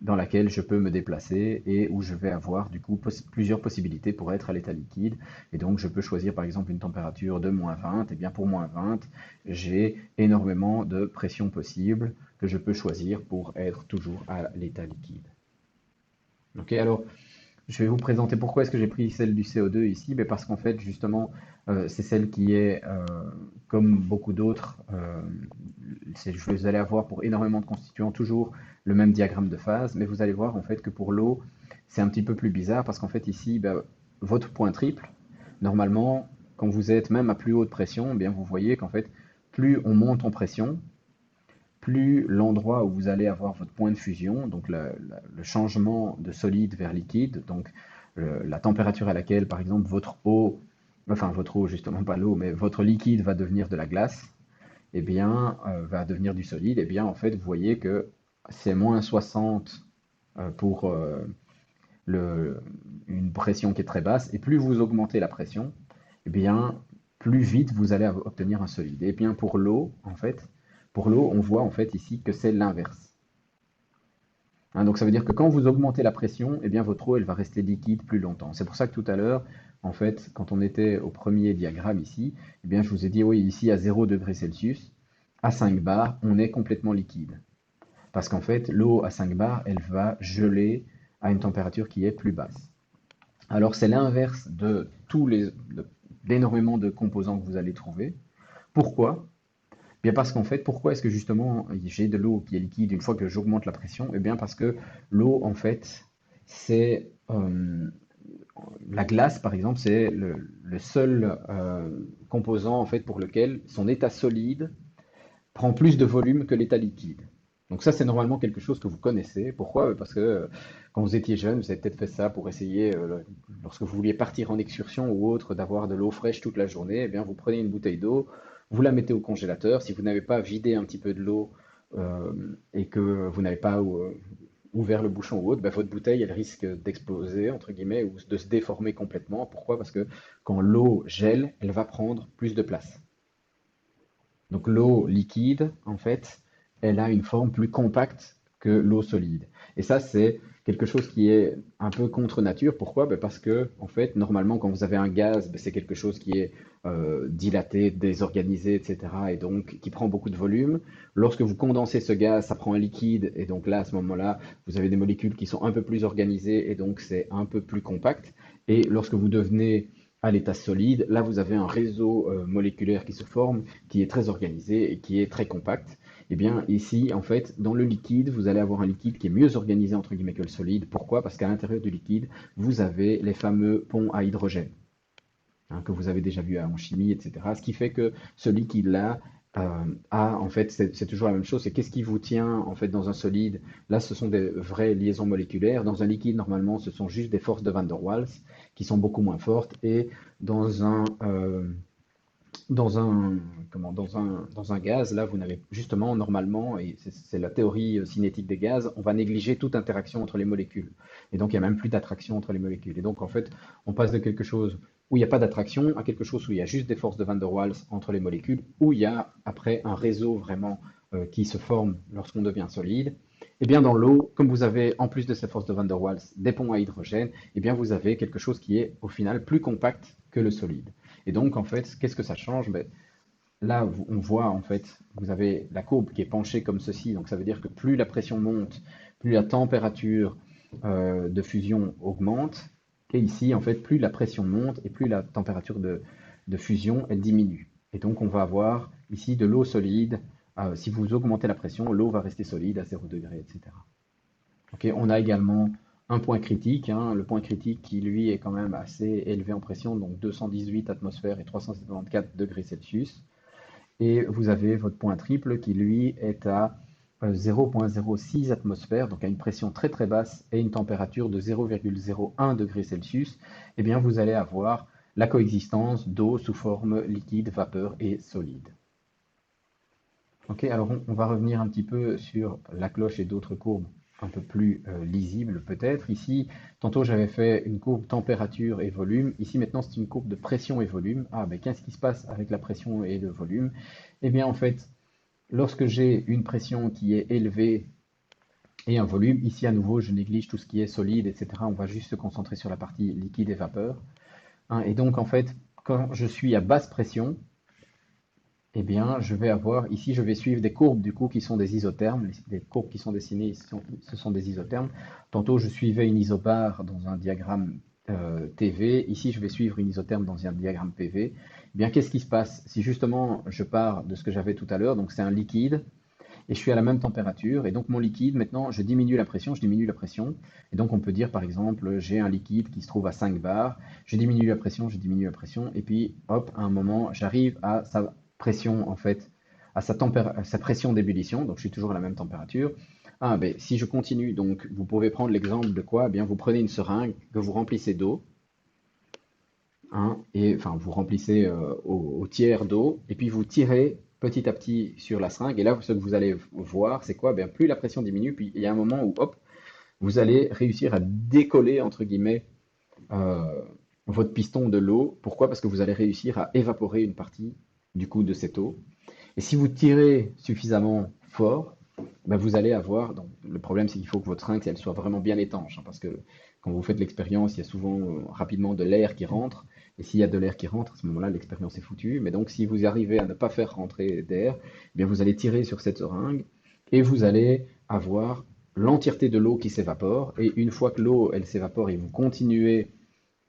dans laquelle je peux me déplacer et où je vais avoir du coup plusieurs possibilités pour être à l'état liquide. Et donc je peux choisir par exemple une température de moins 20. Et bien pour moins 20, j'ai énormément de pression possible que je peux choisir pour être toujours à l'état liquide. Ok, alors je vais vous présenter pourquoi est-ce que j'ai pris celle du CO2 ici. Ben parce qu'en fait, justement, c'est celle qui est, comme beaucoup d'autres, vous allez avoir pour énormément de constituants toujours le même diagramme de phase, mais vous allez voir en fait que pour l'eau, c'est un petit peu plus bizarre parce qu'en fait ici, ben, votre point triple, normalement, quand vous êtes même à plus haute pression, eh bien vous voyez qu'en fait, plus on monte en pression, plus l'endroit où vous allez avoir votre point de fusion, donc le changement de solide vers liquide, donc la température à laquelle, par exemple, votre eau justement, pas l'eau, mais votre liquide va devenir de la glace, eh bien, va devenir du solide, eh bien, en fait, vous voyez que c'est moins 60 pour une pression qui est très basse, et plus vous augmentez la pression, eh bien, plus vite vous allez obtenir un solide. Et bien, pour l'eau, en fait, on voit en fait ici que c'est l'inverse. Hein, donc ça veut dire que quand vous augmentez la pression, eh bien votre eau elle va rester liquide plus longtemps. C'est pour ça que tout à l'heure, en fait, quand on était au premier diagramme ici, eh bien je vous ai dit oui, ici à 0 degré Celsius, à 5 bars, on est complètement liquide. Parce qu'en fait, l'eau à 5 bars, elle va geler à une température qui est plus basse. Alors c'est l'inverse de d'énormément de composants que vous allez trouver. Pourquoi? Bien parce qu'en fait, pourquoi est-ce que justement j'ai de l'eau qui est liquide une fois que j'augmente la pression? Eh bien parce que l'eau, en fait, c'est la glace, par exemple, c'est le seul composant en fait pour lequel son état solide prend plus de volume que l'état liquide. Donc ça, c'est normalement quelque chose que vous connaissez. Pourquoi? Parce que quand vous étiez jeune, vous avez peut-être fait ça pour essayer, lorsque vous vouliez partir en excursion ou autre, d'avoir de l'eau fraîche toute la journée. Eh bien, vous prenez une bouteille d'eau, vous la mettez au congélateur. Si vous n'avez pas vidé un petit peu de l'eau et que vous n'avez pas ouvert le bouchon ou autre, ben, votre bouteille, elle risque d'exploser, entre guillemets, ou de se déformer complètement. Pourquoi? Parce que quand l'eau gèle, elle va prendre plus de place. Donc l'eau liquide, en fait, elle a une forme plus compacte que l'eau solide. Et ça, c'est quelque chose qui est un peu contre nature. Pourquoi? Ben parce que, en fait, normalement, quand vous avez un gaz, ben c'est quelque chose qui est dilaté, désorganisé, etc. Et donc qui prend beaucoup de volume. Lorsque vous condensez ce gaz, ça prend un liquide. Et donc là, à ce moment-là, vous avez des molécules qui sont un peu plus organisées et donc c'est un peu plus compact. Et lorsque vous devenez à l'état solide, là vous avez un réseau moléculaire qui se forme, qui est très organisé et qui est très compact. Et bien ici, en fait, dans le liquide, vous allez avoir un liquide qui est mieux organisé entre guillemets que le solide. Pourquoi? Parce qu'à l'intérieur du liquide, vous avez les fameux ponts à hydrogène, hein, que vous avez déjà vu en chimie, etc. Ce qui fait que ce liquide-là en fait, c'est toujours la même chose. C'est qu'est-ce qui vous tient en fait dans un solide? Là, ce sont des vraies liaisons moléculaires. Dans un liquide, normalement, ce sont juste des forces de Van der Waals qui sont beaucoup moins fortes. Et dans un dans un, dans un gaz, là, vous n'avez justement, normalement, et c'est la théorie cinétique des gaz, on va négliger toute interaction entre les molécules. Et donc, il n'y a même plus d'attraction entre les molécules. Et donc, en fait, on passe de quelque chose où il n'y a pas d'attraction à quelque chose où il y a juste des forces de Van der Waals entre les molécules, où il y a après un réseau vraiment qui se forme lorsqu'on devient solide. Et bien, dans l'eau, comme vous avez en plus de ces forces de Van der Waals des ponts à hydrogène, et bien, vous avez quelque chose qui est au final plus compact que le solide. Et donc, en fait, qu'est-ce que ça change? Ben, là, on voit, en fait, vous avez la courbe qui est penchée comme ceci. Donc, ça veut dire que plus la pression monte, plus la température de fusion augmente. Et ici, en fait, plus la pression monte et plus la température de fusion, elle diminue. Et donc, on va avoir ici de l'eau solide. Si vous augmentez la pression, l'eau va rester solide à 0 degré, etc. Ok, on a également un point critique, hein, le point critique qui lui est quand même assez élevé en pression, donc 218 atmosphères et 374 degrés Celsius. Et vous avez votre point triple qui lui est à 0,06 atmosphères, donc à une pression très très basse et une température de 0,01 degré Celsius, eh bien vous allez avoir la coexistence d'eau sous forme liquide, vapeur et solide. Ok, alors on va revenir un petit peu sur la cloche et d'autres courbes un peu plus lisibles peut-être. Ici, tantôt j'avais fait une courbe température et volume. Ici maintenant c'est une courbe de pression et volume. Ah ben qu'est-ce qui se passe avec la pression et le volume? Eh bien en fait, lorsque j'ai une pression qui est élevée et un volume, ici à nouveau je néglige tout ce qui est solide, etc. On va juste se concentrer sur la partie liquide et vapeur. Hein, et donc en fait, quand je suis à basse pression, eh bien, je vais avoir, ici, je vais suivre des courbes, du coup, qui sont des isothermes. Les courbes qui sont dessinées, ce sont des isothermes. Tantôt, je suivais une isobare dans un diagramme TV. Ici, je vais suivre une isotherme dans un diagramme PV. Eh bien, qu'est-ce qui se passe si justement je pars de ce que j'avais tout à l'heure, donc c'est un liquide, et je suis à la même température, et donc mon liquide, maintenant, je diminue la pression, et donc on peut dire, par exemple, j'ai un liquide qui se trouve à 5 bars, je diminue la pression, et puis, hop, à un moment, j'arrive à sa pression, en fait, à sa pression d'ébullition, donc je suis toujours à la même température. Ah, ben, si je continue, donc, vous pouvez prendre l'exemple de quoi? Eh bien, vous prenez une seringue que vous remplissez d'eau, hein, et enfin vous remplissez au tiers d'eau et puis vous tirez petit à petit sur la seringue et là ce que vous allez voir c'est quoi? Bien plus la pression diminue puis il y a un moment où hop vous allez réussir à décoller entre guillemets euh, votre piston de l'eau. Pourquoi? Parce que vous allez réussir à évaporer une partie du coup de cette eau et si vous tirez suffisamment fort, ben, vous allez avoir. Donc, le problème, c'est qu'il faut que votre seringue elle soit vraiment bien étanche, hein, parce que quand vous faites l'expérience, il y a souvent rapidement de l'air qui rentre. Et s'il y a de l'air qui rentre, à ce moment-là, l'expérience est foutue. Mais donc, si vous arrivez à ne pas faire rentrer d'air, eh bien, vous allez tirer sur cette seringue et vous allez avoir l'entièreté de l'eau qui s'évapore. Et une fois que l'eau, elle s'évapore et vous continuez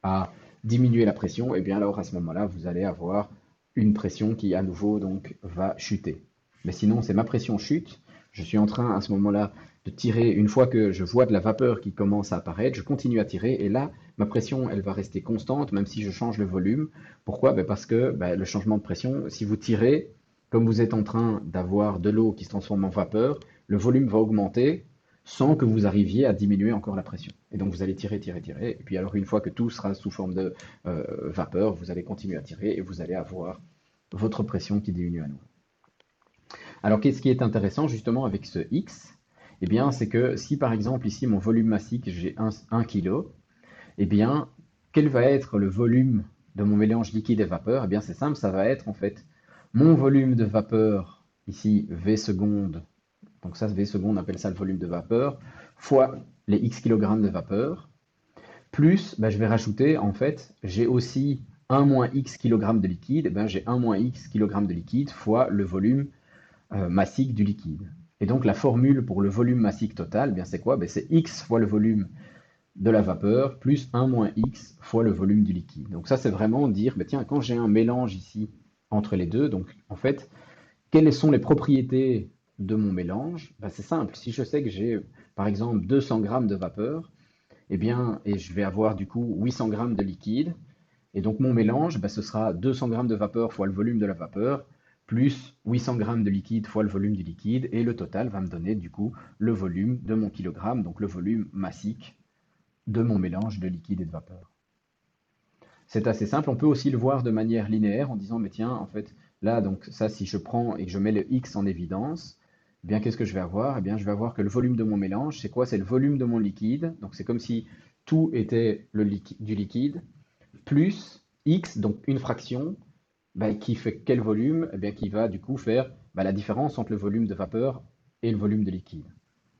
à diminuer la pression, et bien alors à ce moment-là, vous allez avoir une pression qui à nouveau donc va chuter. Mais sinon, c'est ma pression chute. Je suis en train à ce moment-là de tirer. Une fois que je vois de la vapeur qui commence à apparaître, je continue à tirer et là, ma pression, elle va rester constante même si je change le volume. Pourquoi? Ben parce que le changement de pression, si vous tirez, comme vous êtes en train d'avoir de l'eau qui se transforme en vapeur, le volume va augmenter sans que vous arriviez à diminuer encore la pression. Et donc vous allez tirer, tirer, tirer. Et puis alors une fois que tout sera sous forme de vapeur, vous allez continuer à tirer et vous allez avoir votre pression qui diminue à nouveau. Alors qu'est-ce qui est intéressant justement avec ce X? Eh bien c'est que si par exemple ici mon volume massique j'ai 1 kg, eh bien quel va être le volume de mon mélange liquide et vapeur? Eh bien c'est simple, ça va être en fait mon volume de vapeur, ici V secondes, donc ça V secondes on appelle ça le volume de vapeur, fois les X kg de vapeur, plus je vais rajouter en fait, j'ai aussi 1 moins X kg de liquide, j'ai 1 moins X kg de liquide fois le volume massique du liquide. Et donc la formule pour le volume massique total, c'est quoi? C'est X fois le volume de la vapeur plus 1 moins X fois le volume du liquide. Donc ça c'est vraiment dire, tiens, quand j'ai un mélange ici entre les deux, donc en fait, quelles sont les propriétés de mon mélange? C'est simple, si je sais que j'ai par exemple 200 grammes de vapeur, et je vais avoir du coup 800 grammes de liquide, et donc mon mélange, ce sera 200 grammes de vapeur fois le volume de la vapeur, plus 800 grammes de liquide fois le volume du liquide, et le total va me donner du coup le volume de mon kilogramme, donc le volume massique de mon mélange de liquide et de vapeur. C'est assez simple, on peut aussi le voir de manière linéaire en disant, mais tiens, en fait, là, donc ça, si je prends et que je mets le X en évidence, qu'est-ce que je vais avoir? Je vais avoir que le volume de mon mélange, c'est quoi? C'est le volume de mon liquide, donc c'est comme si tout était du liquide, plus X, donc une fraction, qui fait quel volume? Qui va du coup faire la différence entre le volume de vapeur et le volume de liquide.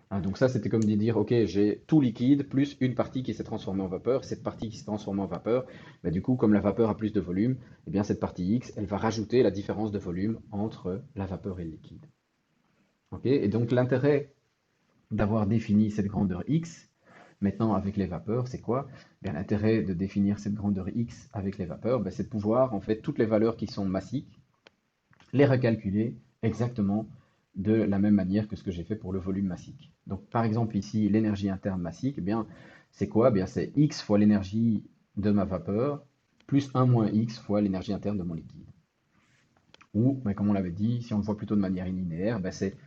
Hein, donc ça, c'était comme de dire, ok, j'ai tout liquide plus une partie qui s'est transformée en vapeur. Cette partie qui s'est transformée en vapeur, du coup, comme la vapeur a plus de volume, cette partie X, elle va rajouter la différence de volume entre la vapeur et le liquide. Ok, et donc l'intérêt d'avoir défini cette grandeur X, maintenant avec les vapeurs, c'est quoi? L'intérêt de définir cette grandeur X avec les vapeurs, c'est de pouvoir, en fait, toutes les valeurs qui sont massiques, les recalculer exactement de la même manière que ce que j'ai fait pour le volume massique. Donc, par exemple, ici, l'énergie interne massique, c'est quoi? C'est X fois l'énergie de ma vapeur, plus 1 moins X fois l'énergie interne de mon liquide. Ou, comme on l'avait dit, si on le voit plutôt de manière linéaire, c'est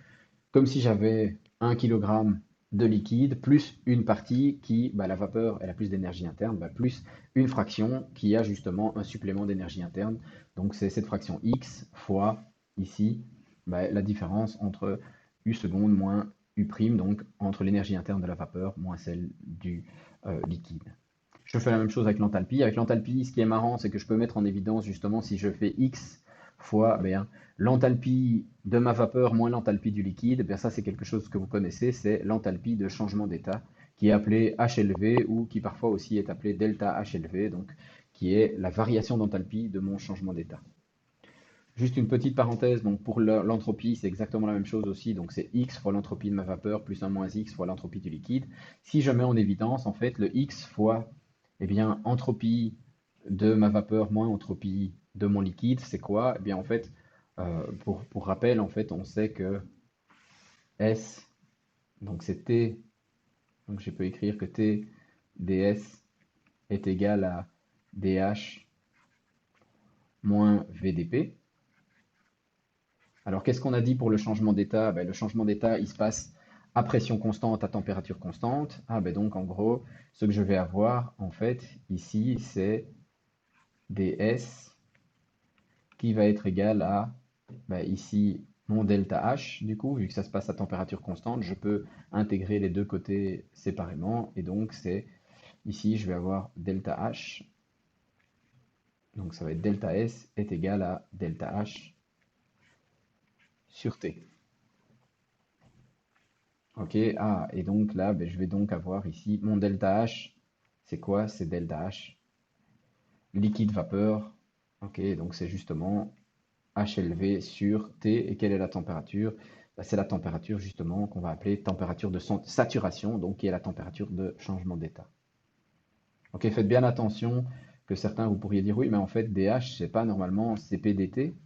comme si j'avais 1 kg de liquide plus une partie qui, la vapeur, elle a plus d'énergie interne, plus une fraction qui a justement un supplément d'énergie interne. Donc c'est cette fraction x fois ici la différence entre U seconde moins U prime, donc entre l'énergie interne de la vapeur moins celle du liquide. Je fais la même chose avec l'enthalpie. Avec l'enthalpie, ce qui est marrant, c'est que je peux mettre en évidence justement si je fais x fois l'enthalpie de ma vapeur moins l'enthalpie du liquide, ça c'est quelque chose que vous connaissez, c'est l'enthalpie de changement d'état, qui est appelée HLV ou qui parfois aussi est appelée delta HLV, donc qui est la variation d'enthalpie de mon changement d'état. Juste une petite parenthèse, donc pour l'entropie, c'est exactement la même chose aussi, donc c'est x fois l'entropie de ma vapeur plus 1 moins x fois l'entropie du liquide. Si je mets en évidence, en fait, le x fois, entropie de ma vapeur moins entropie de mon liquide, c'est quoi? En fait, pour rappel, en fait, on sait que S, donc c'est T, donc je peux écrire que T ds est égal à dH moins VdP. Alors, qu'est-ce qu'on a dit pour le changement d'état? Le changement d'état, il se passe à pression constante, à température constante. Donc, en gros, ce que je vais avoir, en fait, ici, c'est ds qui va être égal à, ici, mon delta H. Du coup, vu que ça se passe à température constante, je peux intégrer les deux côtés séparément. Et donc, ici, je vais avoir delta H. Donc, ça va être delta S est égal à delta H sur T. Ok, et donc là, je vais donc avoir ici mon delta H. C'est quoi? C'est delta H liquide vapeur. Ok, donc c'est justement HLV sur T. Et quelle est la température? C'est la température justement qu'on va appeler température de saturation, donc qui est la température de changement d'état. Ok, faites bien attention que certains vous pourriez dire oui, mais en fait DH, c'est pas normalement CPDT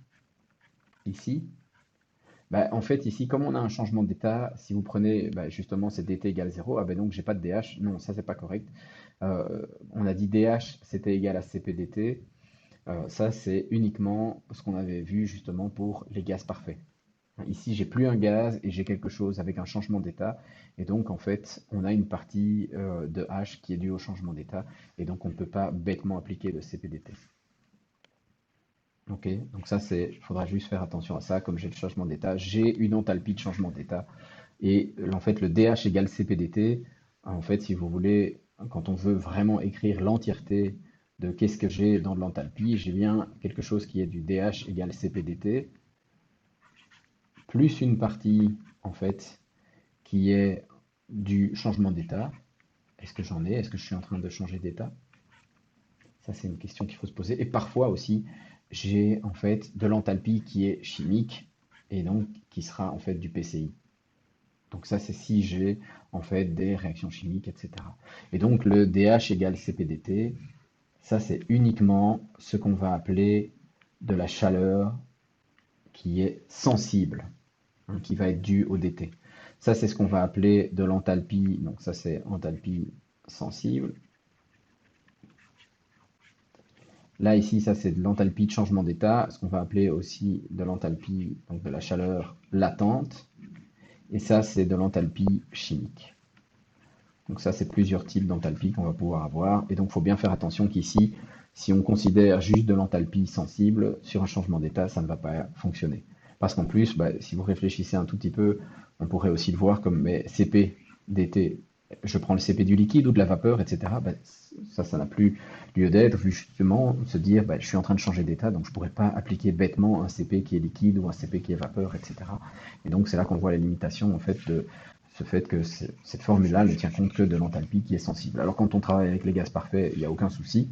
ici. En fait, ici, comme on a un changement d'état, si vous prenez justement c'est dt égale 0, donc j'ai pas de dH. Non, ça c'est pas correct. On a dit dH c'était égal à CPDT. Ça c'est uniquement ce qu'on avait vu justement pour les gaz parfaits. Ici, j'ai plus un gaz et j'ai quelque chose avec un changement d'état. Et donc, en fait, on a une partie de H qui est due au changement d'état. Et donc, on ne peut pas bêtement appliquer le CPDT. Ok, donc ça il faudra juste faire attention à ça, comme j'ai le changement d'état, j'ai une enthalpie de changement d'état, et en fait le dH égale CPDT, en fait si vous voulez, quand on veut vraiment écrire l'entièreté de qu'est-ce que j'ai dans de l'enthalpie, j'ai bien quelque chose qui est du dH égale CPDT, plus une partie en fait qui est du changement d'état. Est-ce que j'en ai? Est-ce que je suis en train de changer d'état? Ça, c'est une question qu'il faut se poser. Et parfois aussi, j'ai en fait de l'enthalpie qui est chimique et donc qui sera en fait du PCI. Donc ça, c'est si j'ai en fait des réactions chimiques, etc. Et donc le dH égale CPDT, ça c'est uniquement ce qu'on va appeler de la chaleur qui est sensible, qui va être due au dt. Ça, c'est ce qu'on va appeler de l'enthalpie. Donc ça, c'est enthalpie sensible. Là, ici, ça c'est de l'enthalpie de changement d'état, ce qu'on va appeler aussi de l'enthalpie, donc de la chaleur latente. Et ça, c'est de l'enthalpie chimique. Donc ça, c'est plusieurs types d'enthalpie qu'on va pouvoir avoir. Et donc, il faut bien faire attention qu'ici, si on considère juste de l'enthalpie sensible sur un changement d'état, ça ne va pas fonctionner. Parce qu'en plus, si vous réfléchissez un tout petit peu, on pourrait aussi le voir comme CP dt, je prends le CP du liquide ou de la vapeur, etc. Ça n'a plus lieu d'être, justement, se dire, je suis en train de changer d'état, donc je ne pourrais pas appliquer bêtement un CP qui est liquide ou un CP qui est vapeur, etc. Et donc, c'est là qu'on voit la limitation, en fait, de ce fait que cette formule-là ne tient compte que de l'enthalpie qui est sensible. Alors, quand on travaille avec les gaz parfaits, il n'y a aucun souci,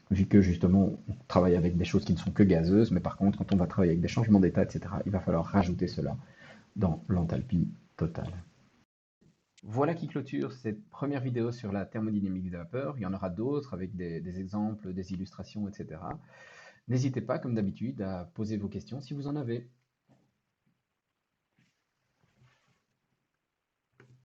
vu que, justement, on travaille avec des choses qui ne sont que gazeuses, mais par contre, quand on va travailler avec des changements d'état, etc., il va falloir rajouter cela dans l'enthalpie totale. Voilà qui clôture cette première vidéo sur la thermodynamique des vapeurs. Il y en aura d'autres avec des exemples, des illustrations, etc. N'hésitez pas, comme d'habitude, à poser vos questions si vous en avez.